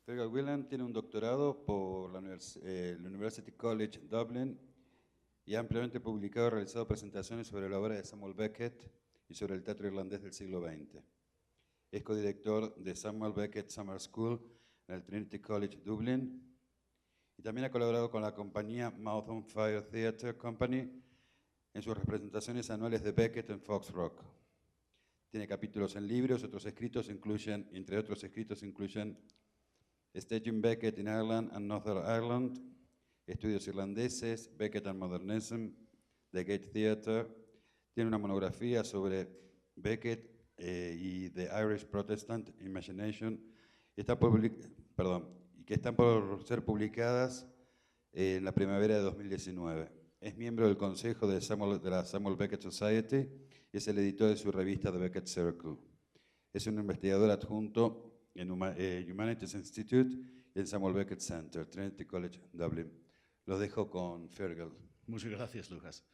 Feargal Whelan tiene un doctorado por la University College Dublin y ha ampliamente publicado y realizado presentaciones sobre la obra de Samuel Beckett y sobre el teatro irlandés del siglo XX. Es codirector de Samuel Beckett Summer School en el Trinity College Dublin y también ha colaborado con la compañía Mouth on Fire Theatre Company en sus representaciones anuales de Beckett en Fox Rock. Tiene capítulos en libros, entre otros escritos incluyen Staging Beckett in Ireland and Northern Ireland, Estudios Irlandeses, Beckett and Modernism, The Gate Theatre. Tiene una monografía sobre Beckett y The Irish Protestant Imagination, que están por ser publicadas en la primavera de 2019. Es miembro del consejo de la Samuel Beckett Society y es el editor de su revista The Beckett Circle. Es un investigador adjunto en Humanities Institute y en Samuel Beckett Center, Trinity College, Dublin. Los dejo con Feargal. Muchas gracias, Lucas.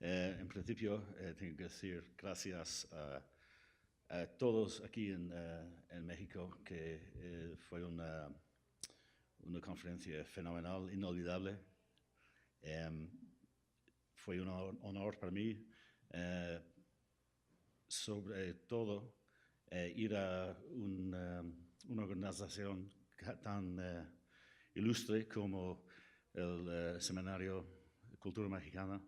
En principio, tengo que decir gracias a todos aquí en México, que fue una conferencia fenomenal, inolvidable. Fue un honor para mí, sobre todo, ir a una organización tan ilustre como el Seminario de Cultura Mexicana,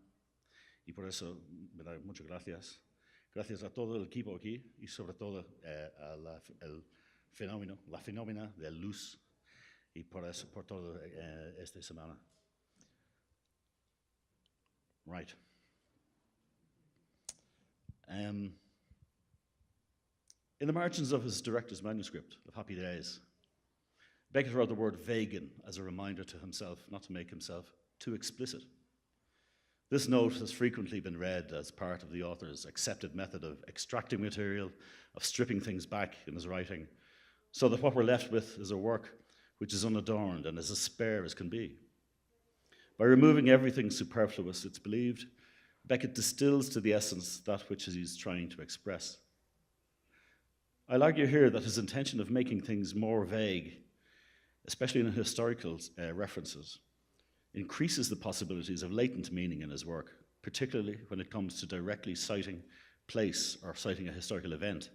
y por eso me da muchas gracias. Gracias a todo el equipo aquí y sobre todo a el fenómena de luz, y por eso, por todo esta semana. Right. In the margins of his director's manuscript of Happy Days, Beckett wrote the word vaguen as a reminder to himself not to make himself too explicit. This note has frequently been read as part of the author's accepted method of extracting material, of stripping things back in his writing, so that what we're left with is a work which is unadorned and as spare as can be. By removing everything superfluous, it's believed, Beckett distills to the essence that which he's trying to express. I'll argue here that his intention of making things more vague, especially in historical references, increases the possibilities of latent meaning in his work, particularly when it comes to directly citing place or citing a historical event,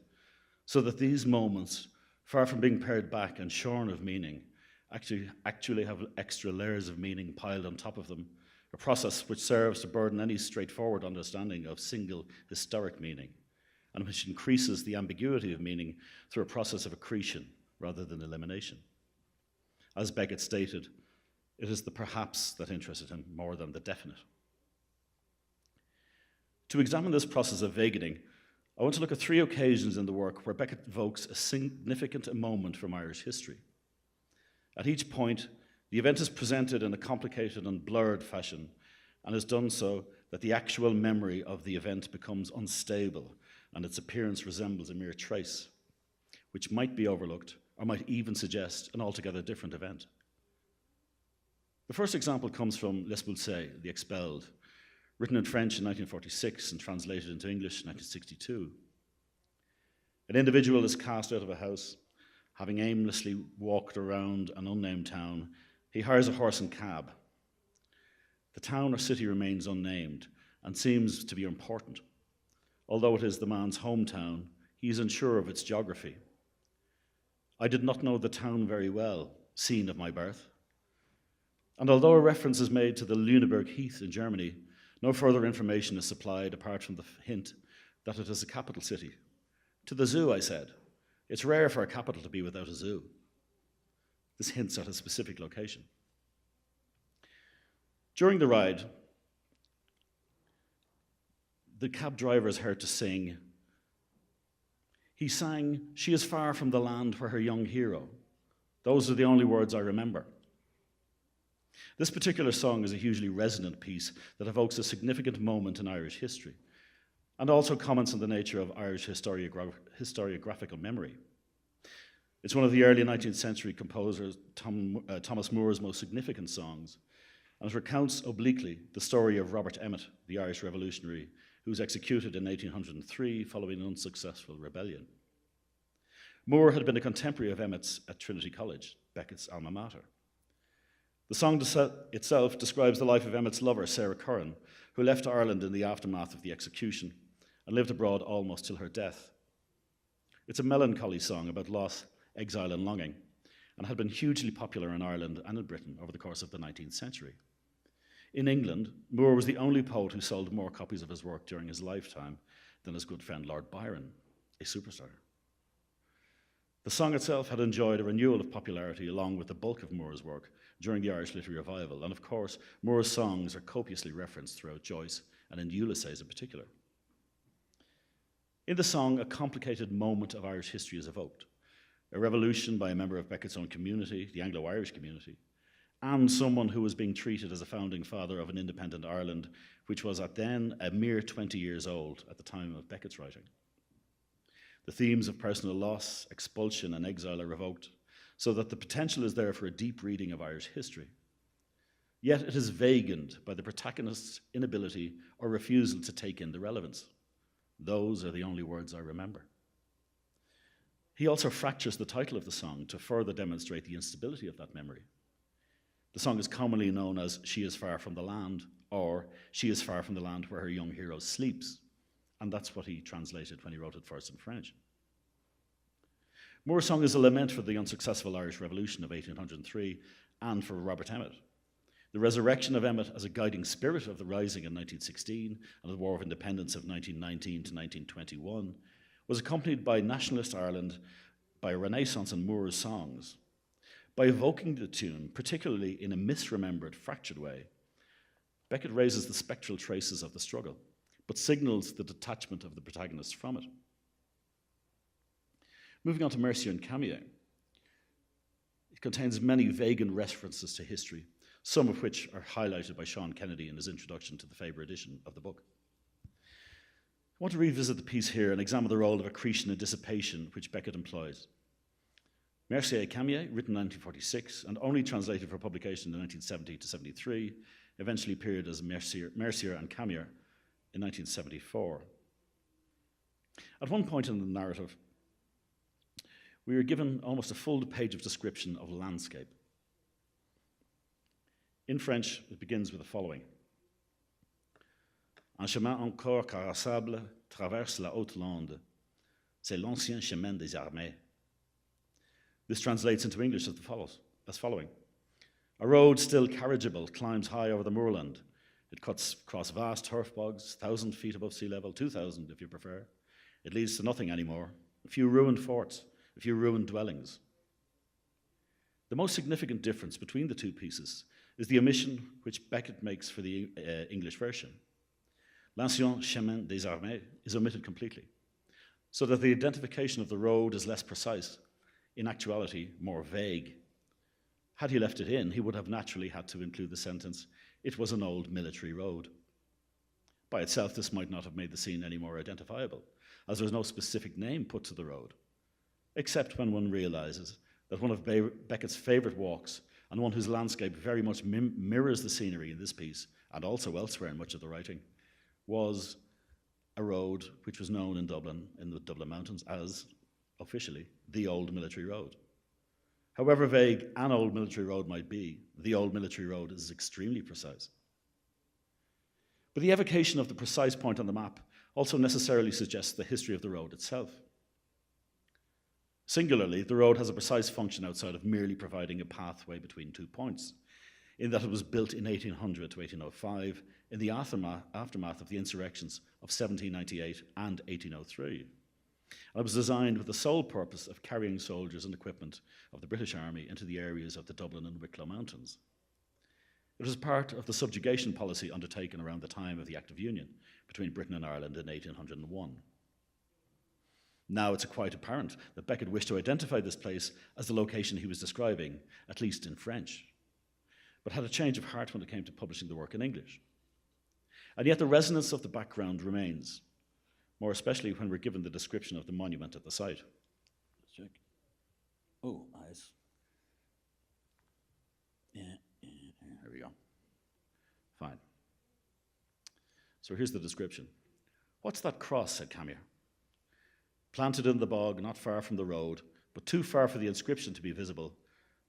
so that these moments, far from being pared back and shorn of meaning, actually have extra layers of meaning piled on top of them, a process which serves to burden any straightforward understanding of single historic meaning, and which increases the ambiguity of meaning through a process of accretion rather than elimination. As Beckett stated, it is the perhaps that interested him more than the definite. To examine this process of vaguening, I want to look at 3 occasions in the work where Beckett evokes a significant moment from Irish history. At each point, the event is presented in a complicated and blurred fashion, and is done so that the actual memory of the event becomes unstable and its appearance resembles a mere trace, which might be overlooked or might even suggest an altogether different event. The first example comes from Les Expulsés, The Expelled, written in French in 1946 and translated into English in 1962. An individual is cast out of a house. Having aimlessly walked around an unnamed town, he hires a horse and cab. The town or city remains unnamed and seems to be important. Although it is the man's hometown, he is unsure of its geography. I did not know the town very well, scene of my birth. And although a reference is made to the Lüneburg Heath in Germany, no further information is supplied apart from the hint that it is a capital city. To the zoo, I said. It's rare for a capital to be without a zoo. This hints at a specific location. During the ride, the cab driver is heard to sing. He sang, "She is far from the land where her young hero." Those are the only words I remember. This particular song is a hugely resonant piece that evokes a significant moment in Irish history, and also comments on the nature of Irish historiographical memory. It's one of the early 19th century composers, Thomas Moore's most significant songs, and it recounts obliquely the story of Robert Emmet, the Irish revolutionary, who was executed in 1803 following an unsuccessful rebellion. Moore had been a contemporary of Emmett's at Trinity College, Beckett's alma mater. The song itself describes the life of Emmett's lover, Sarah Curran, who left Ireland in the aftermath of the execution and lived abroad almost till her death. It's a melancholy song about loss, exile, and longing, and had been hugely popular in Ireland and in Britain over the course of the 19th century. In England, Moore was the only poet who sold more copies of his work during his lifetime than his good friend Lord Byron, a superstar. The song itself had enjoyed a renewal of popularity along with the bulk of Moore's work during the Irish Literary Revival, and of course, Moore's songs are copiously referenced throughout Joyce and in Ulysses in particular. In the song, a complicated moment of Irish history is evoked, a revolution by a member of Beckett's own community, the Anglo-Irish community, and someone who was being treated as a founding father of an independent Ireland, which was at then a mere 20 years old at the time of Beckett's writing. The themes of personal loss, expulsion, and exile are evoked, so that the potential is there for a deep reading of Irish history. Yet it is vaguened by the protagonist's inability or refusal to take in the relevance. Those are the only words I remember. He also fractures the title of the song to further demonstrate the instability of that memory. The song is commonly known as She is Far from the Land, or She is Far from the Land Where Her Young Hero Sleeps, and that's what he translated when he wrote it first in French. Moore's song is a lament for the unsuccessful Irish Revolution of 1803 and for Robert Emmet. The resurrection of Emmet as a guiding spirit of the Rising in 1916 and the War of Independence of 1919 to 1921 was accompanied by nationalist Ireland, by a renaissance in Moore's songs. By evoking the tune, particularly in a misremembered, fractured way, Beckett raises the spectral traces of the struggle, but signals the detachment of the protagonist from it. Moving on to Mercier and Camier, it contains many vague references to history, some of which are highlighted by Sean Kennedy in his introduction to the Faber edition of the book. I want to revisit the piece here and examine the role of accretion and dissipation which Beckett employs. Mercier et Camier, written in 1946 and only translated for publication in 1970 to 73, eventually appeared as Mercier and Camier in 1974. At one point in the narrative, we are given almost a full page of description of landscape. In French, it begins with the following. Un chemin encore carrossable traverse la haute lande. C'est l'ancien chemin des armées. This translates into English as following. A road still carriageable climbs high over the moorland. It cuts across vast turf bogs, 1,000 feet above sea level, 2,000 if you prefer. It leads to nothing anymore. A few ruined forts, a few ruined dwellings. The most significant difference between the two pieces is the omission which Beckett makes for the English version. L'ancien chemin des armées is omitted completely, so that the identification of the road is less precise, in actuality more vague. Had he left it in, he would have naturally had to include the sentence, "It was an old military road." By itself, this might not have made the scene any more identifiable, as there is no specific name put to the road, except when one realizes that one of Beckett's favorite walks, and one whose landscape very much mirrors the scenery in this piece, and also elsewhere in much of the writing, was a road which was known in Dublin, in the Dublin Mountains, as, officially, the Old Military Road. However vague an old military road might be, the Old Military Road is extremely precise. But the evocation of the precise point on the map also necessarily suggests the history of the road itself. Singularly, the road has a precise function outside of merely providing a pathway between 2 points, in that it was built in 1800 to 1805 in the aftermath of the insurrections of 1798 and 1803. And it was designed with the sole purpose of carrying soldiers and equipment of the British Army into the areas of the Dublin and Wicklow Mountains. It was part of the subjugation policy undertaken around the time of the Act of Union between Britain and Ireland in 1801. Now it's quite apparent that Beckett wished to identify this place as the location he was describing, at least in French, but had a change of heart when it came to publishing the work in English. And yet the resonance of the background remains, more especially when we're given the description of the monument at the site. Let's check. Oh, eyes. There we go. Fine. So here's the description. "What's that cross?" said Camier. "Planted in the bog, not far from the road, but too far for the inscription to be visible,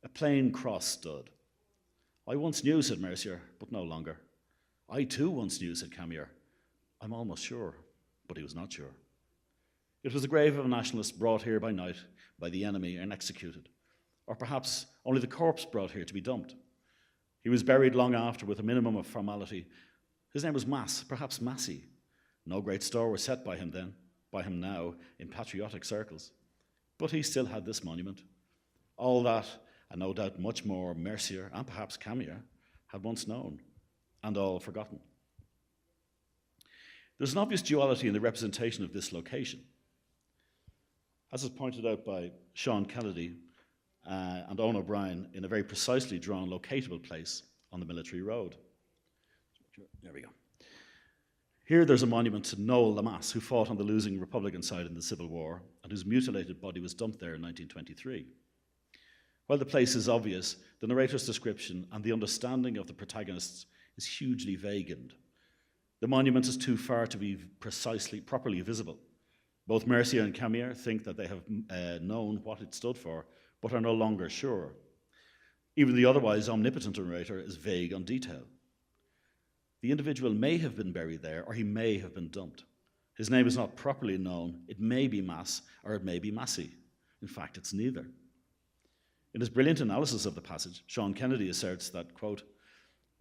a plain cross stood. I once knew, said Mercier, but no longer. I too once knew, said Camier. I'm almost sure, but he was not sure. It was the grave of a nationalist brought here by night by the enemy and executed, or perhaps only the corpse brought here to be dumped. He was buried long after with a minimum of formality. His name was Mass, perhaps Massey. No great store was set by him then, by him now, in patriotic circles. But he still had this monument. All that, and no doubt much more, Mercier and perhaps Camier had once known, and all forgotten. There's an obvious duality in the representation of this location. As is pointed out by Sean Kennedy and Owen O'Brien, in a very precisely drawn locatable place on the military road. There we go. Here there's a monument to Noel Lamass, who fought on the losing Republican side in the Civil War and whose mutilated body was dumped there in 1923. While the place is obvious, the narrator's description and the understanding of the protagonists is hugely vaguened. The monument is too far to be properly visible. Both Mercier and Camier think that they have known what it stood for, but are no longer sure. Even the otherwise omnipotent narrator is vague on detail. The individual may have been buried there, or he may have been dumped. His name is not properly known. It may be Mass, or it may be Massey. In fact, it's neither. In his brilliant analysis of the passage, Sean Kennedy asserts that, quote,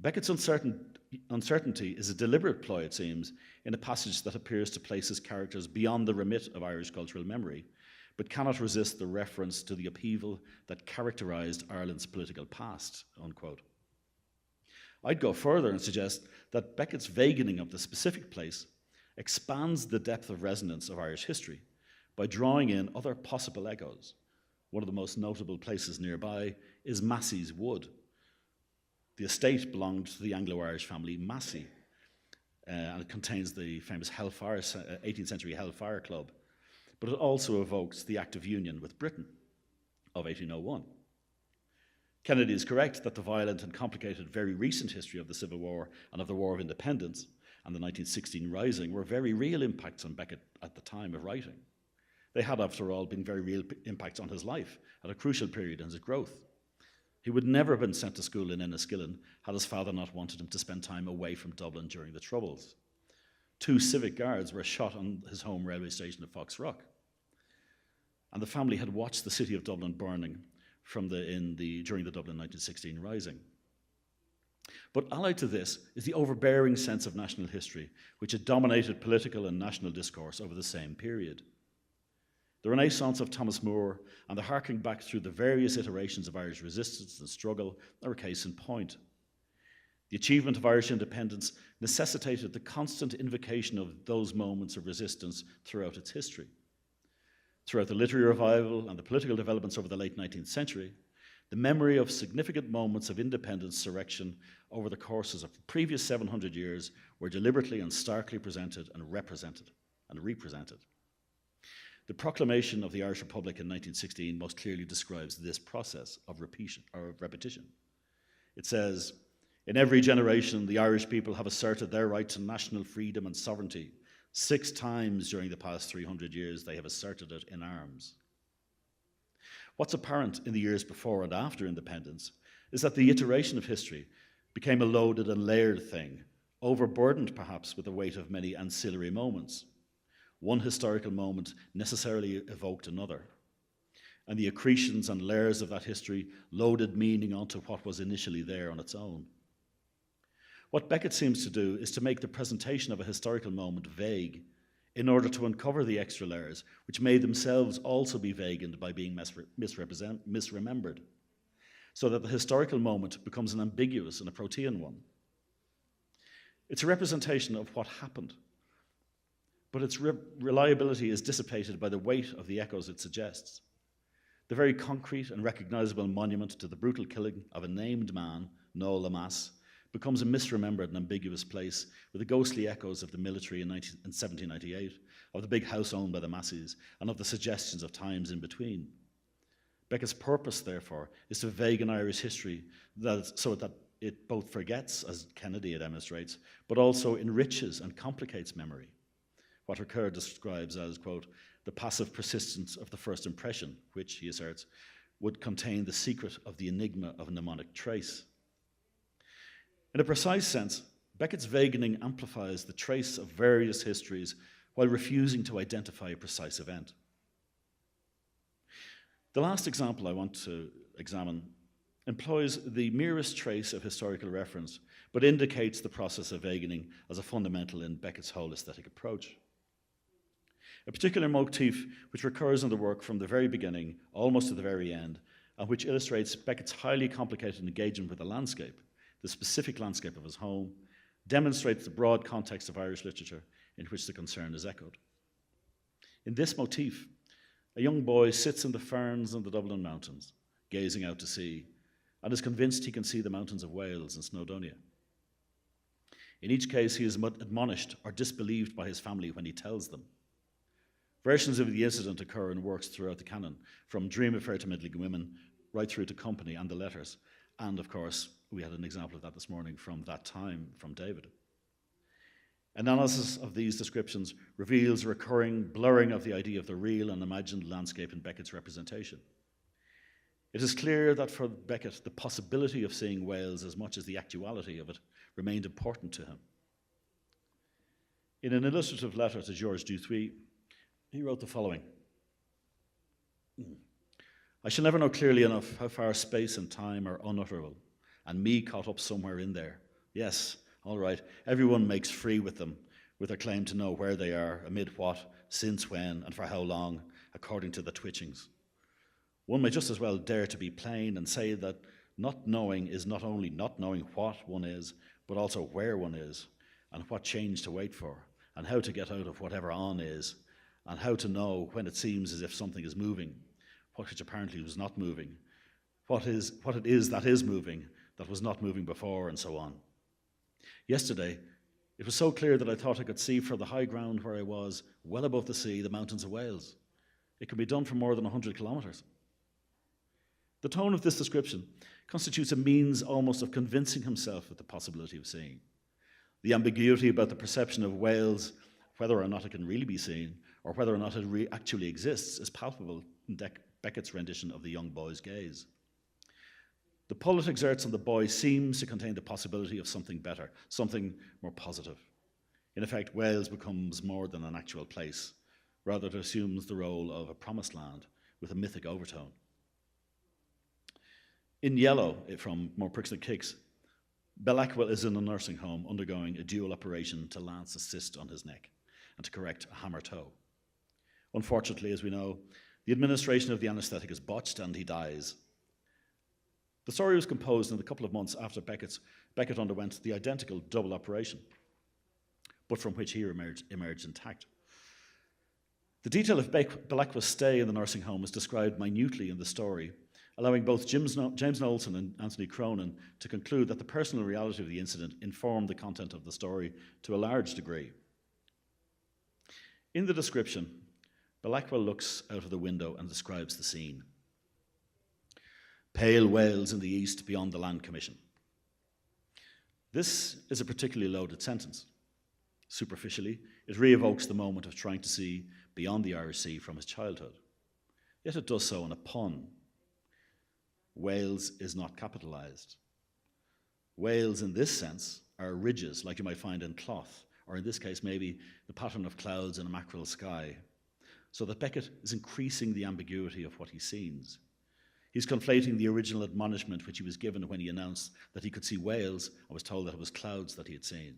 Beckett's uncertainty is a deliberate ploy, it seems, in a passage that appears to place his characters beyond the remit of Irish cultural memory, but cannot resist the reference to the upheaval that characterized Ireland's political past, unquote. I'd go further and suggest that Beckett's vaguening of the specific place expands the depth of resonance of Irish history by drawing in other possible echoes. One of the most notable places nearby is Massey's Wood. The estate belonged to the Anglo-Irish family Massey, and it contains the famous 18th century Hellfire Club, but it also evokes the Act of Union with Britain of 1801. Kennedy is correct that the violent and complicated very recent history of the Civil War and of the War of Independence and the 1916 Rising were very real impacts on Beckett at the time of writing. They had, after all, been very real impacts on his life at a crucial period in his growth. He would never have been sent to school in Enniskillen had his father not wanted him to spend time away from Dublin during the Troubles. 2 civic guards were shot on his home railway station at Foxrock. And the family had watched the city of Dublin burning during the Dublin 1916 Rising. But allied to this is the overbearing sense of national history, which had dominated political and national discourse over the same period. The Renaissance of Thomas More and the harking back through the various iterations of Irish resistance and struggle are a case in point. The achievement of Irish independence necessitated the constant invocation of those moments of resistance throughout its history. Throughout the literary revival and the political developments over the late 19th century, the memory of significant moments of independence surrection over the courses of the previous 700 years were deliberately and starkly presented and represented and represented. The proclamation of the Irish Republic in 1916 most clearly describes this process of repetition. It says, in every generation, the Irish people have asserted their right to national freedom and sovereignty. 6 times during the past 300 years, they have asserted it in arms. What's apparent in the years before and after independence is that the iteration of history became a loaded and layered thing, overburdened perhaps with the weight of many ancillary moments. One historical moment necessarily evoked another, and the accretions and layers of that history loaded meaning onto what was initially there on its own. What Beckett seems to do is to make the presentation of a historical moment vague in order to uncover the extra layers, which may themselves also be vaguened by being misremembered, so that the historical moment becomes an ambiguous and a protean one. It's a representation of what happened, but its reliability is dissipated by the weight of the echoes it suggests. The very concrete and recognizable monument to the brutal killing of a named man, Noel Lamass, becomes a misremembered and ambiguous place with the ghostly echoes of the military in 1798, of the big house owned by the Masseys, and of the suggestions of times in between. Beckett's purpose, therefore, is to vaguen Irish history so that it both forgets, as Kennedy demonstrates, but also enriches and complicates memory. what Ricoeur describes as, quote, the passive persistence of the first impression, which, he asserts, would contain the secret of the enigma of a mnemonic trace. In a precise sense, Beckett's vaguening amplifies the trace of various histories while refusing to identify a precise event. The last example I want to examine employs the merest trace of historical reference, but indicates the process of vaguening as a fundamental in Beckett's whole aesthetic approach. A particular motif which recurs in the work from the very beginning, almost to the very end, and which illustrates Beckett's highly complicated engagement with the landscape, the specific landscape of his home, demonstrates the broad context of Irish literature in which the concern is echoed. In this motif, a young boy sits in the ferns in the Dublin mountains, gazing out to sea, and is convinced he can see the mountains of Wales and Snowdonia. In each case, he is admonished or disbelieved by his family when he tells them. Versions of the incident occur in works throughout the canon, from Dream Affair to Middling Women, right through to Company and the Letters. And of course, we had an example of that this morning from That Time, from David. Analysis of these descriptions reveals a recurring blurring of the idea of the real and imagined landscape in Beckett's representation. It is clear that for Beckett, the possibility of seeing Wales as much as the actuality of it remained important to him. In an illustrative letter to Georges Dutuit, he wrote the following. I shall never know clearly enough how far space and time are unutterable, and me caught up somewhere in there. Yes, all right, everyone makes free with them, with their claim to know where they are, amid what, since when, and for how long, according to the twitchings. One may just as well dare to be plain and say that not knowing is not only not knowing what one is, but also where one is, and what change to wait for, and how to get out of whatever on is, and how to know when it seems as if something is moving, which apparently was not moving, what it is that is moving, that was not moving before, and so on. Yesterday, it was so clear that I thought I could see from the high ground where I was, well above the sea, the mountains of Wales. It can be done for more than 100 kilometres. The tone of this description constitutes a means almost of convincing himself of the possibility of seeing. The ambiguity about the perception of Wales, whether or not it can really be seen, or whether or not it actually exists, is palpable in Beckett's rendition of the young boy's gaze. The pull it exerts on the boy seems to contain the possibility of something better, something more positive. In effect, Wales becomes more than an actual place. Rather, it assumes the role of a promised land with a mythic overtone. In Yellow, from More Pricks Than Kicks, Belacqua is in a nursing home undergoing a dual operation to lance a cyst on his neck and to correct a hammer toe. Unfortunately, as we know, the administration of the anaesthetic is botched and he dies. The story was composed in the couple of months after Beckett underwent the identical double operation, but from which he emerged intact. The detail of Belacqua's stay in the nursing home is described minutely in the story, allowing both James Knowlson and Anthony Cronin to conclude that the personal reality of the incident informed the content of the story to a large degree. In the description, Belacqua looks out of the window and describes the scene. Pale Wales in the east beyond the Land Commission. This is a particularly loaded sentence. Superficially, it re-evokes the moment of trying to see beyond the Irish Sea from his childhood. Yet it does so in a pun. Wales is not capitalized. Wales in this sense are ridges like you might find in cloth, or in this case maybe the pattern of clouds in a mackerel sky, so that Beckett is increasing the ambiguity of what he sees. He's conflating the original admonishment which he was given when he announced that he could see Wales and was told that it was clouds that he had seen.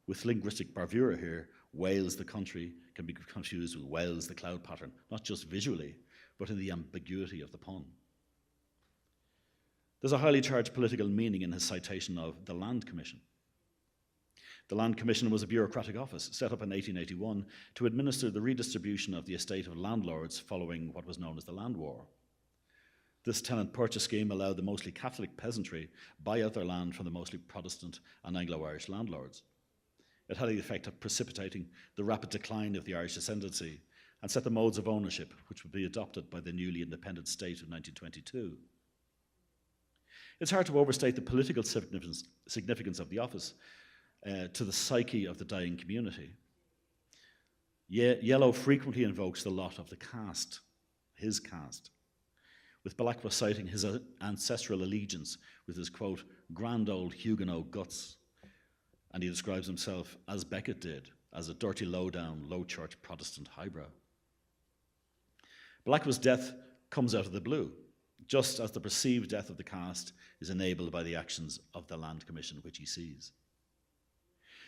With linguistic bravura here, Wales the country can be confused with Wales the cloud pattern, not just visually, but in the ambiguity of the pun. There's a highly charged political meaning in his citation of the Land Commission. The Land Commission was a bureaucratic office set up in 1881 to administer the redistribution of the estate of landlords following what was known as the Land War. This tenant purchase scheme allowed the mostly Catholic peasantry buy out their land from the mostly Protestant and Anglo-Irish landlords. It had the effect of precipitating the rapid decline of the Irish ascendancy and set the modes of ownership which would be adopted by the newly independent state of 1922. It's hard to overstate the political significance of the office to the psyche of the dying community. Yellow frequently invokes the lot of the caste, his caste, with Balakwa citing his ancestral allegiance with his, quote, grand old Huguenot guts. And he describes himself, as Beckett did, as a dirty, low-down, low-church Protestant highbrow. Balakwa's death comes out of the blue, just as the perceived death of the caste is enabled by the actions of the land commission which he sees.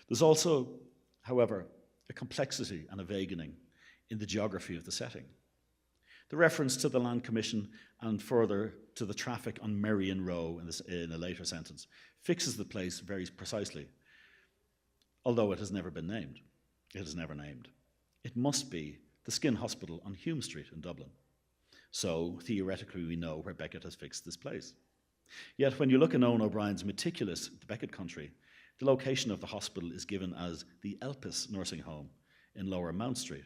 There's also, however, a complexity and a vaguening in the geography of the setting. The reference to the land commission and further to the traffic on Merrion Row in a later sentence fixes the place very precisely, although it has never been named. It is never named. It must be the Skin Hospital on Hume Street in Dublin. So, theoretically, we know where Beckett has fixed this place. Yet, when you look in Owen O'Brien's meticulous Beckett country, the location of the hospital is given as the Elpis Nursing Home in Lower Mount Street.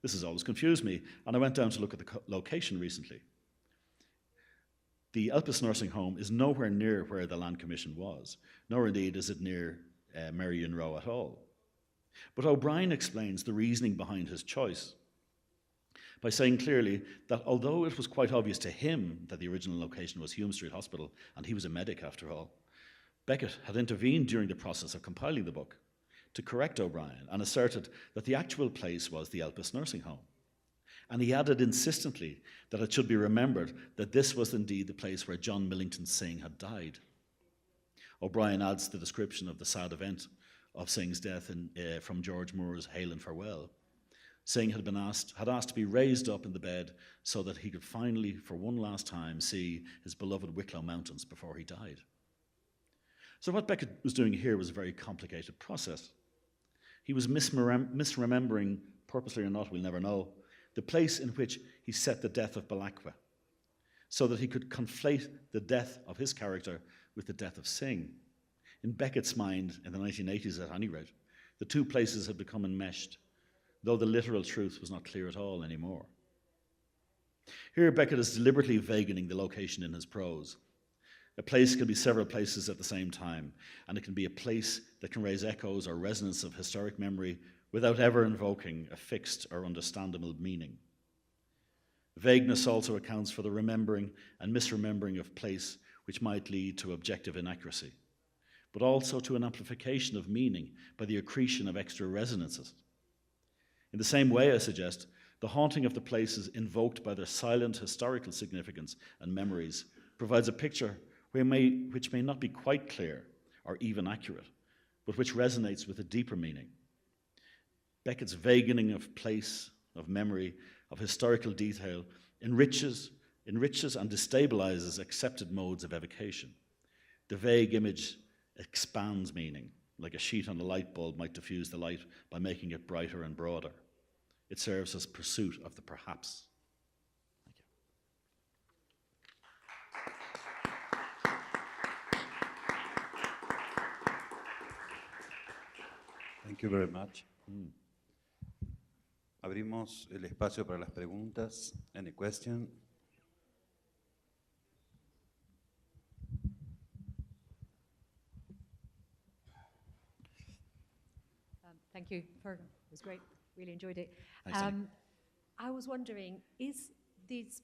This has always confused me, and I went down to look at the location recently. The Elpis Nursing Home is nowhere near where the Land Commission was, nor indeed is it near Merrion Row at all. But O'Brien explains the reasoning behind his choice by saying clearly that although it was quite obvious to him that the original location was Hume Street Hospital, and he was a medic after all, Beckett had intervened during the process of compiling the book to correct O'Brien and asserted that the actual place was the Elpis Nursing Home. And he added insistently that it should be remembered that this was indeed the place where John Millington Synge had died. O'Brien adds the description of the sad event of Synge's death from George Moore's Hail and Farewell. Synge had asked to be raised up in the bed so that he could finally, for one last time, see his beloved Wicklow Mountains before he died. So what Beckett was doing here was a very complicated process. He was misremembering, purposely or not, we'll never know, the place in which he set the death of Balakwa, so that he could conflate the death of his character with the death of Synge. In Beckett's mind, in the 1980s at any rate, the two places had become enmeshed, though the literal truth was not clear at all anymore. Here Beckett is deliberately vaguening the location in his prose. A place can be several places at the same time, and it can be a place that can raise echoes or resonance of historic memory without ever invoking a fixed or understandable meaning. Vagueness also accounts for the remembering and misremembering of place, which might lead to objective inaccuracy, but also to an amplification of meaning by the accretion of extra resonances. In the same way, I suggest, the haunting of the places invoked by their silent historical significance and memories provides a picture which may not be quite clear or even accurate, but which resonates with a deeper meaning. Beckett's vaguening of place, of memory, of historical detail enriches and destabilizes accepted modes of evocation. The vague image expands meaning, like a sheet on a light bulb might diffuse the light by making it brighter and broader. It serves as pursuit of the perhaps. Thank you very much. Abrimos el espacio para las preguntas. Any question? Thank you, Feargal. It was great. Really enjoyed it. Thanks, I was wondering, is this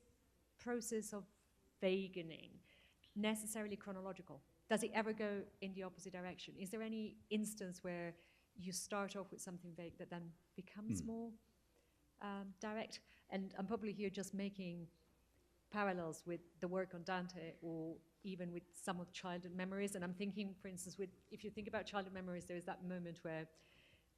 process of vaguening necessarily chronological? Does it ever go in the opposite direction? Is there any instance where you start off with something vague that then becomes more direct? And I'm probably here just making parallels with the work on Dante or even with some of childhood memories. And I'm thinking, for instance, if you think about childhood memories, there's that moment where,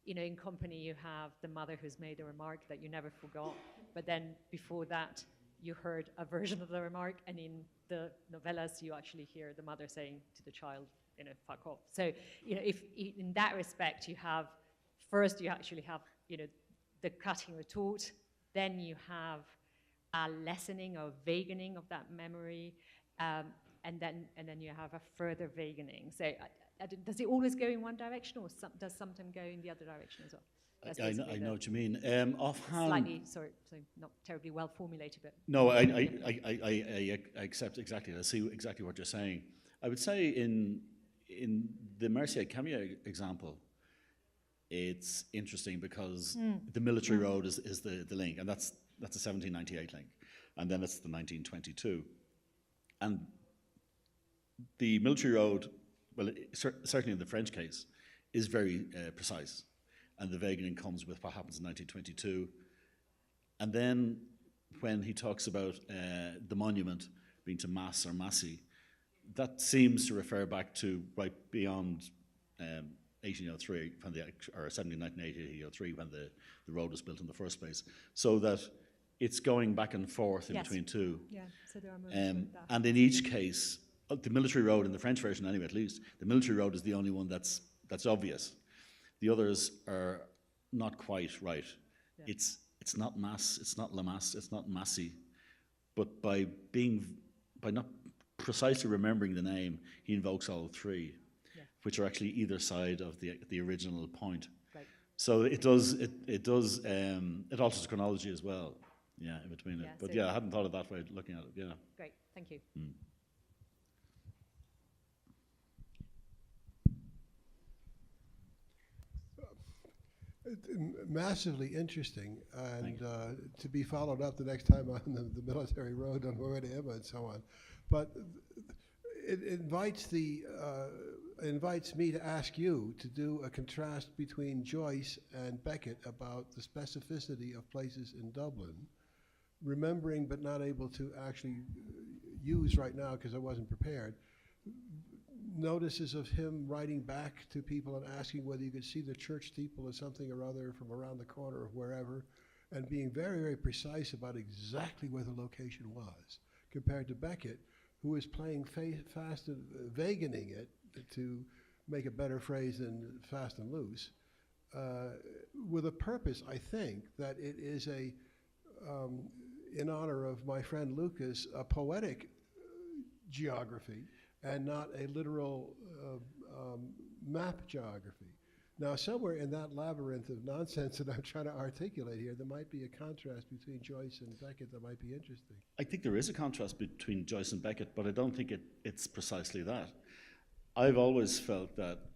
you know, in company you have the mother who's made a remark that you never forgot, but then before that you heard a version of the remark, and in the novellas you actually hear the mother saying to the child, you know, fuck off. So, you know, if in that respect you have, first you actually have, you know, the cutting retort, then you have a lessening or vaguening of that memory, and then you have a further vaguening. So does it always go in one direction, or does sometimes go in the other direction as well? I know what you mean. Offhand, slightly, sorry, not terribly well formulated, but no, I accept exactly. I see exactly what you're saying. I would say in the Mercier Camier example, it's interesting because the military road is the link, and that's a 1798 link, and then it's the 1922. And the military road, well, certainly in the French case, is very precise. And the vaguening comes with what happens in 1922. And then when he talks about the monument being to mass or massi, that seems to refer back to right beyond 1803, or 1803, when the road was built in the first place. So that it's going back and forth in between two. Yeah, so there are moments like that. And in each case, the military road, in the French version anyway at least, the military road is the only one that's obvious. The others are not quite right. Yeah. It's not mass, it's not la masse, it's not massi, but by not precisely remembering the name, he invokes all three, which are actually either side of the original point. Right. So it alters the chronology as well. Yeah, in between it. But I hadn't thought of that way of looking at it. Yeah. Great, thank you. Massively interesting, and to be followed up the next time on the military road on where to Emma and so on. But it invites me to ask you to do a contrast between Joyce and Beckett about the specificity of places in Dublin, remembering but not able to actually use right now because I wasn't prepared. Notices of him writing back to people and asking whether you could see the church steeple or something or other from around the corner or wherever, and being very, very precise about exactly where the location was, compared to Beckett, who was playing fast and vaguening it, to make a better phrase than fast and loose, with a purpose, I think, that it is in honor of my friend Lucas, a poetic geography, and not a literal map geography. Now, somewhere in that labyrinth of nonsense that I'm trying to articulate here, there might be a contrast between Joyce and Beckett that might be interesting. I think there is a contrast between Joyce and Beckett, but I don't think it's precisely that. I've always felt that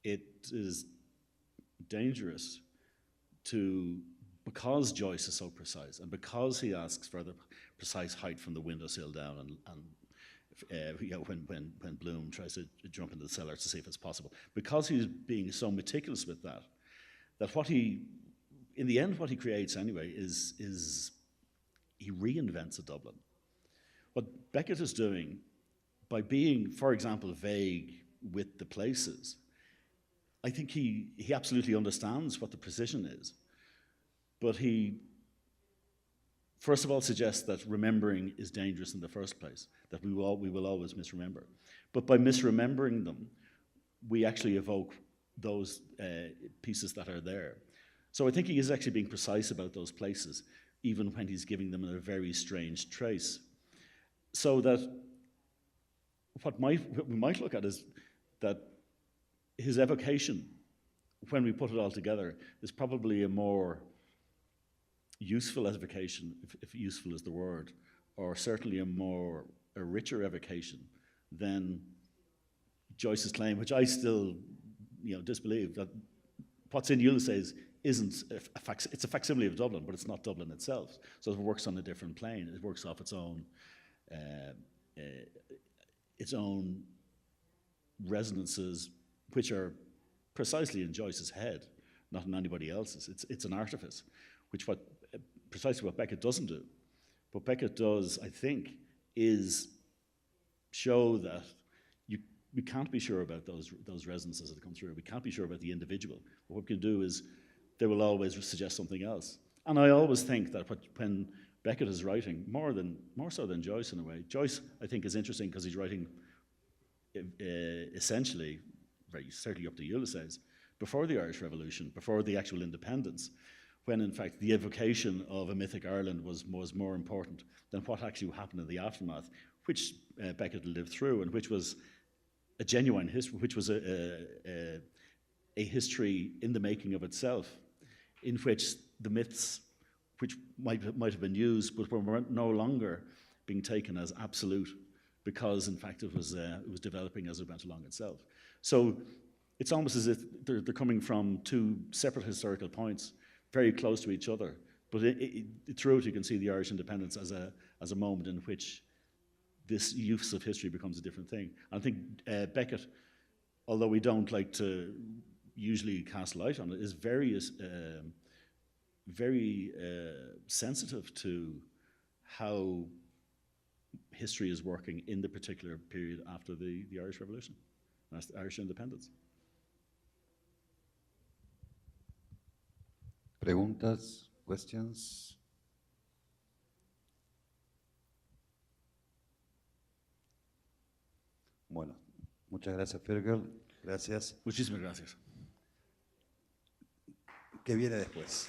it is dangerous because Joyce is so precise, and because he asks for the precise height from the windowsill down, and when Bloom tries to jump into the cellar to see if it's possible, because he's being so meticulous with that what he, in the end, what he creates anyway is he reinvents a Dublin. What Beckett is doing, by being, for example, vague with the places, I think he absolutely understands what the precision is, but he first of all suggests that remembering is dangerous in the first place, that we will always misremember. But by misremembering them, we actually evoke those pieces that are there. So I think he is actually being precise about those places, even when he's giving them a very strange trace. So that what we might look at is that his evocation, when we put it all together, is probably a more useful evocation, if useful is the word, or certainly a richer evocation than Joyce's claim, which I still disbelieve, that what's in Ulysses isn't it's a facsimile of Dublin, but it's not Dublin itself. So it works on a different plane. It works off its own resonances, which are precisely in Joyce's head, not in anybody else's. It's an artifice, precisely what Beckett doesn't do. What Beckett does, I think, is show that we can't be sure about those resonances that come through. We can't be sure about the individual. But what we can do is they will always suggest something else. And I always think that when Beckett is writing, more so than Joyce in a way, Joyce, I think, is interesting because he's writing essentially, very certainly up to Ulysses, before the Irish Revolution, before the actual independence, when in fact the evocation of a mythic Ireland was more important than what actually happened in the aftermath, which Beckett lived through, and which was a genuine history, which was a history in the making of itself, in which the myths, which might have been used, but were no longer being taken as absolute, because in fact it was developing as it went along itself. So it's almost as if they're coming from two separate historical points, very close to each other. But through it, you can see the Irish independence as a moment in which this use of history becomes a different thing. And I think Beckett, although we don't like to usually cast light on it, is very sensitive to how history is working in the particular period after the Irish Revolution, that's the Irish independence. Preguntas, questions? Bueno, muchas gracias, Feargal. Gracias. Muchísimas gracias. ¿Qué viene después?